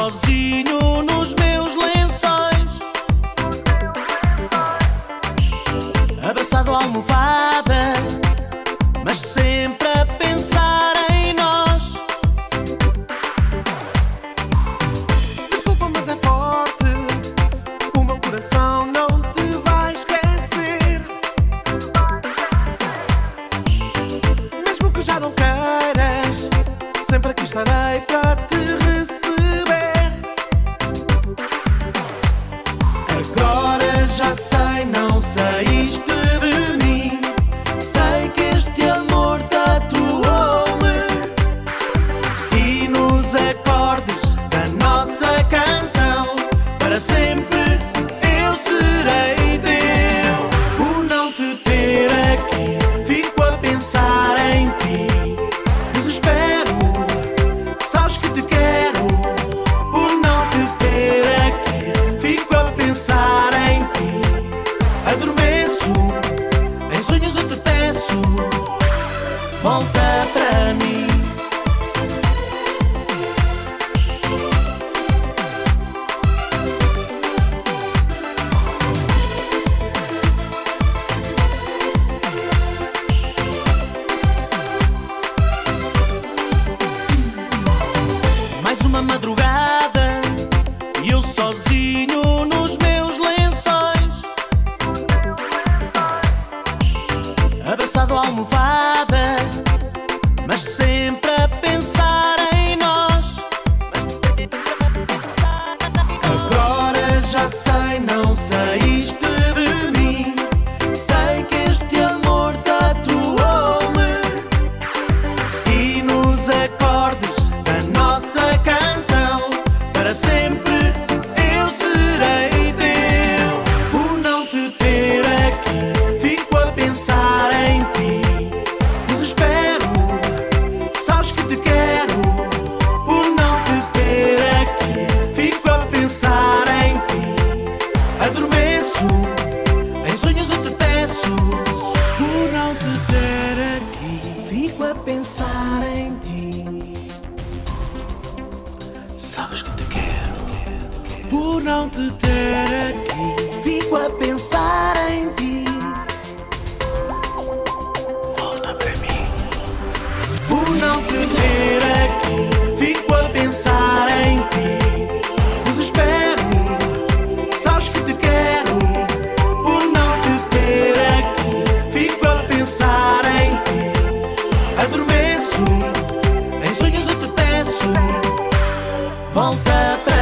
sozinho nos meus lençóis, abraçado à almofada, mas sempre a pensar em nós. Desculpa, mas é forte, o meu coração não te vai esquecer. Mesmo que já não queiras, sempre aqui estarei para te receber. Agora já sei, não saíste de mim. Sei que este amor tatuou-me, e nos acordes da nossa canção para sempre eu serei teu. Por não te ter aqui, fico a pensar em ti. Desespero, sabes que te quero. Por não te ter aqui, fico a pensar em ti. Adormeço, em sonhos eu te peço, volta para mim. Mais uma madrugada e eu sozinho nos meus lençóis, abraçado à almofada, mas sempre a pensar em nós. Agora já sei, não saíste de mim. Sei que este amor tatuou-me, e nos acordes da nossa canção para sempre eu serei teu. Por não te ter aqui, fico a pensar em ti. Desespero, sabes que te quero. Por não te ter aqui, fico a pensar em ti. Adormeço, em sonhos eu te peço. Por não te ter aqui, fico a pensar em ti. Sabes que te quero. Por não te ter aqui, fico a pensar em ti. Volta para mim. Por não te ter aqui, fico a pensar em ti. Desespero, sabes que te quero. Por não te ter aqui, fico a pensar em ti. Adormeço, em sonhos eu te peço, volta para